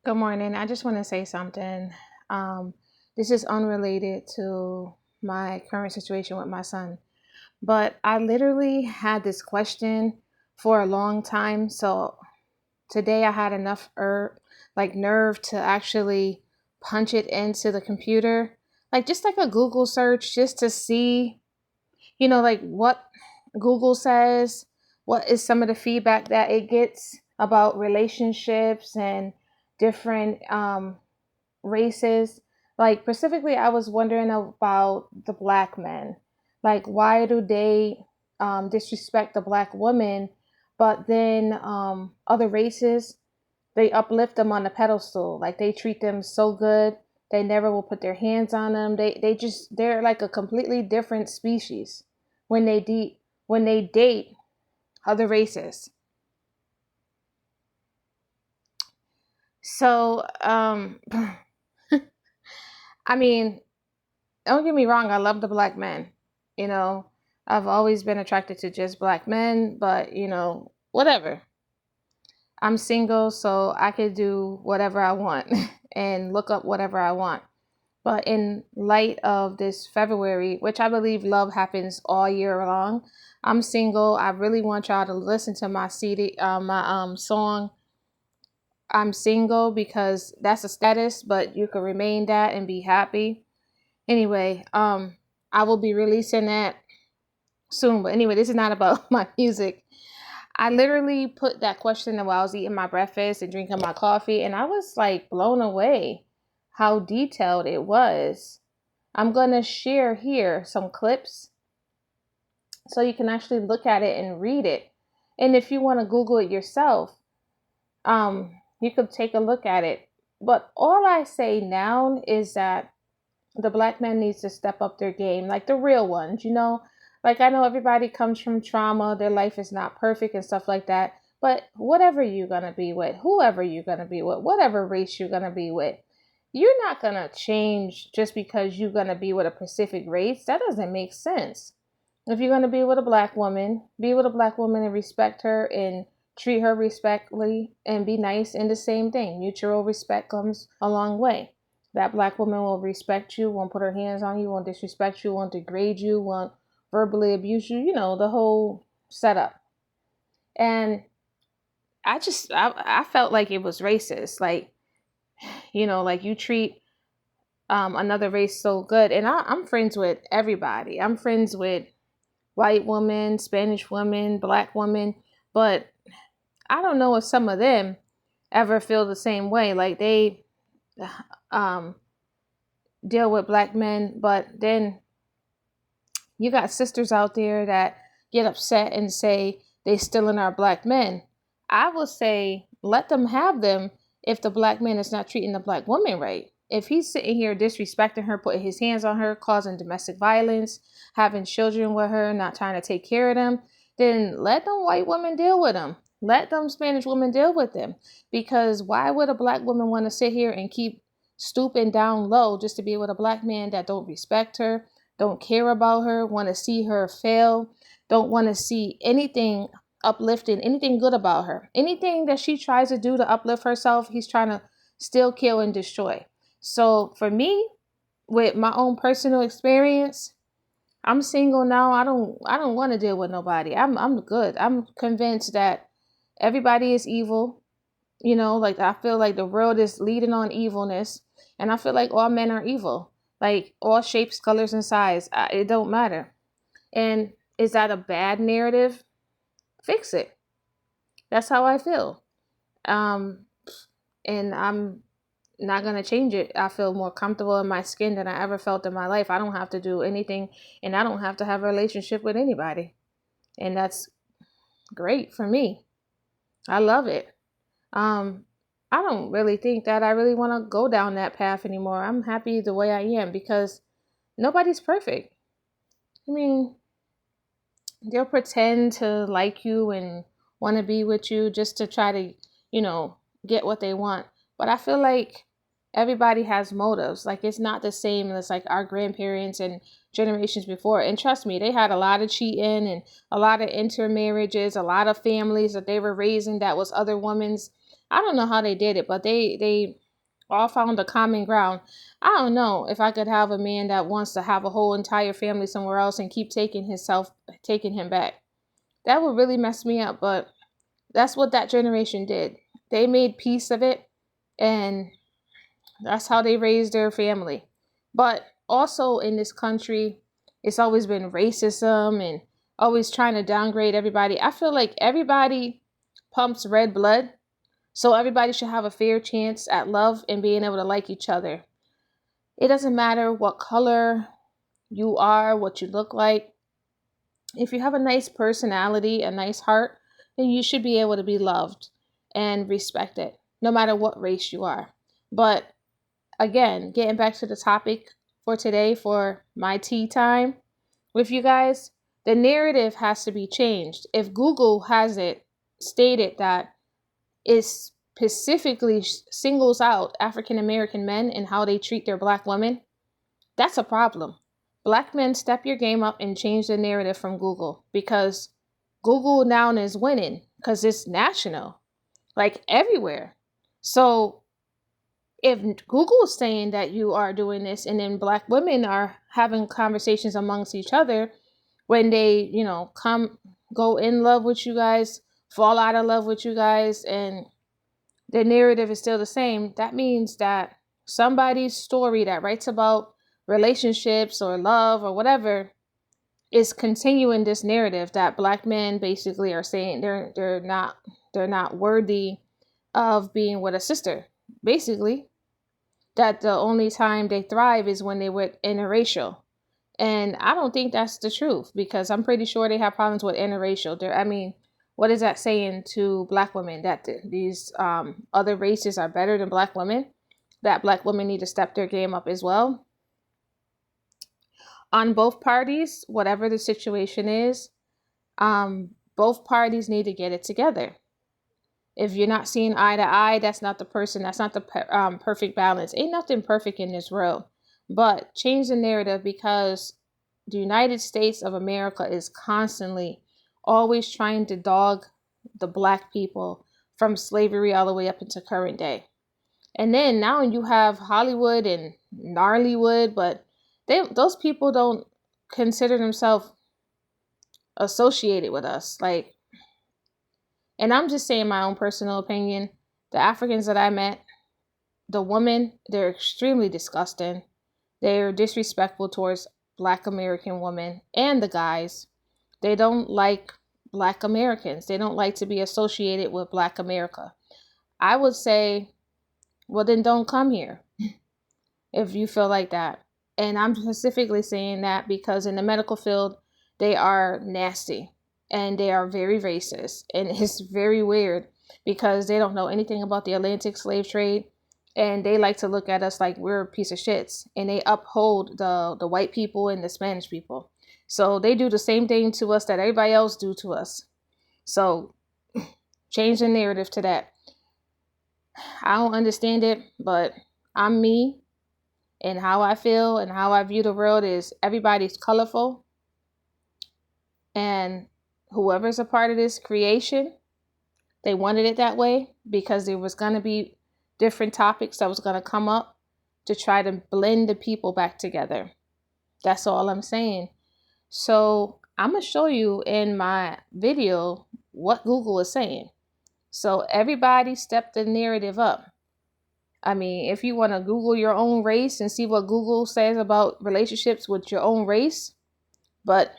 Good morning. I just want to say something. Um, this is unrelated to my current situation with my son, but I literally had this question for a long time. So today I had enough nerve to actually punch it into the computer, like just like a Google search, just to see, like what Google says, what is some of the feedback that it gets about relationships and different races. Like specifically, I was wondering about the black men. Like, why do they disrespect the black woman, but then other races they uplift them on the pedestal? Like they treat them so good. They never will put their hands on them. They're like a completely different species when they date other races. So I mean, don't get me wrong, I love the black men. You know, I've always been attracted to just black men, but whatever. I'm single, so I could do whatever I want and look up whatever I want. But in light of this February, which I believe love happens all year long, I'm single. I really want y'all to listen to my CD, my song. I'm single because that's a status, but you can remain that and be happy. Anyway, I will be releasing that soon. But anyway, this is not about my music. I literally put that question while I was eating my breakfast and drinking my coffee, and I was like blown away how detailed it was. I'm going to share here some clips so you can actually look at it and read it. And if you want to Google it yourself, you could take a look at it. But all I say now is that the black man needs to step up their game, like the real ones. Like I know everybody comes from trauma, their life is not perfect and stuff like that. But whatever you're gonna be with, whoever you're gonna be with, whatever race you're gonna be with, you're not gonna change just because you're gonna be with a specific race. That doesn't make sense. If you're gonna be with a black woman, be with a black woman and respect her and treat her respectfully and be nice, and the same thing. Mutual respect comes a long way. That black woman will respect you, won't put her hands on you, won't disrespect you, won't degrade you, won't verbally abuse you, the whole setup. And I felt like it was racist. Like, like you treat another race so good. And I'm friends with everybody. I'm friends with white women, Spanish women, black women. But I don't know if some of them ever feel the same way. Like they um, deal with black men, but then you got sisters out there that get upset and say they stealing our black men. I will say let them have them if the black man is not treating the black woman right. If he's sitting here disrespecting her, putting his hands on her, causing domestic violence, having children with her, not trying to take care of them, then let them white women deal with him. Let them Spanish women deal with them. Because why would a black woman want to sit here and keep stooping down low just to be with a black man that don't respect her, don't care about her, want to see her fail, don't want to see anything uplifting, anything good about her. Anything that she tries to do to uplift herself, he's trying to still kill and destroy. So for me, with my own personal experience, I'm single now. I don't want to deal with nobody. I'm good. I'm convinced that everybody is evil. Like I feel like the world is leading on evilness, and I feel like all men are evil. Like all shapes, colors, and size. It don't matter. And is that a bad narrative? Fix it. That's how I feel. Um, and I'm not gonna change it. I feel more comfortable in my skin than I ever felt in my life. I don't have to do anything, and I don't have to have a relationship with anybody, and that's great for me. I love it. Um, I don't really think that I really want to go down that path anymore. I'm happy the way I am because nobody's perfect. I mean, they'll pretend to like you and want to be with you just to try to, you know, get what they want. But I feel like everybody has motives. Like it's not the same as like our grandparents and generations before. And trust me, they had a lot of cheating and a lot of intermarriages, a lot of families that they were raising that was other women's. I don't know how they did it, but they all found a common ground. I don't know if I could have a man that wants to have a whole entire family somewhere else and keep taking him back. That would really mess me up, but that's what that generation did. They made peace of it, and that's how they raised their family. But also in this country, it's always been racism and always trying to downgrade everybody. I feel like everybody pumps red blood, so everybody should have a fair chance at love and being able to like each other. It doesn't matter what color you are, what you look like. If you have a nice personality, a nice heart, then you should be able to be loved and respected, no matter what race you are. But again, getting back to the topic for today for my tea time with you guys, the narrative has to be changed. If Google has it stated that it specifically singles out African American men and how they treat their black women, that's a problem. Black men, step your game up and change the narrative from Google, because Google now is winning because it's national, like everywhere. So if Google is saying that you are doing this, and then black women are having conversations amongst each other when they, go in love with you guys, fall out of love with you guys, and the narrative is still the same, that means that somebody's story that writes about relationships or love or whatever is continuing this narrative that black men basically are saying they're not worthy of being with a sister. Basically, that the only time they thrive is when they were interracial. And I don't think that's the truth, because I'm pretty sure they have problems with interracial. What is that saying to black women? That these other races are better than black women? That black women need to step their game up as well? On both parties, whatever the situation is, both parties need to get it together. If you're not seeing eye to eye, that's not the person. That's not the perfect balance. Ain't nothing perfect in this world. But change the narrative, because the United States of America is constantly always trying to dog the black people from slavery all the way up into current day. And then now you have Hollywood and Gnarlywood, but those people don't consider themselves associated with us. Like, and I'm just saying my own personal opinion. The Africans that I met, the women, they're extremely disgusting. They're disrespectful towards Black American women, and the guys. They don't like Black Americans. They don't like to be associated with Black America. I would say, well, then don't come here if you feel like that. And I'm specifically saying that because in the medical field, they are nasty and they are very racist. And it's very weird because they don't know anything about the Atlantic slave trade. And they like to look at us like we're a piece of shits. And they uphold the white people and the Spanish people. So they do the same thing to us that everybody else do to us. So change the narrative to that. I don't understand it, but I'm me. And how I feel and how I view the world is everybody's colorful. And whoever's a part of this creation, they wanted it that way because there was going to be different topics that was going to come up to try to blend the people back together. That's all I'm saying. So I'm going to show you in my video what Google is saying. So everybody step the narrative up. I mean, if you want to Google your own race and see what Google says about relationships with your own race. But,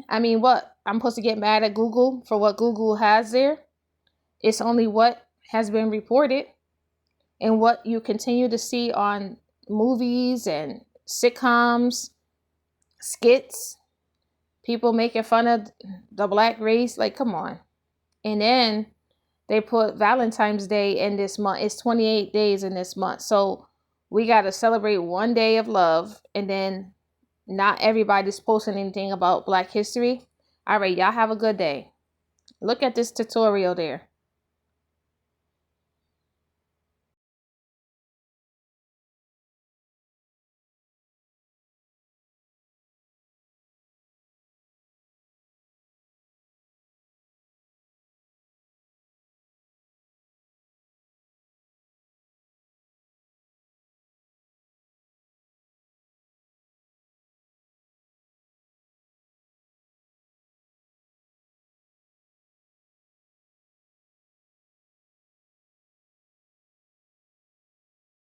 I mean, what? I'm supposed to get mad at Google for what Google has there? It's only what has been reported and what you continue to see on movies and sitcoms, skits, people making fun of the black race. Like, come on. And then they put Valentine's Day in this month. It's 28 days in this month. So we got to celebrate one day of love. And then not everybody's posting anything about Black history. All right, y'all have a good day. Look at this tutorial there.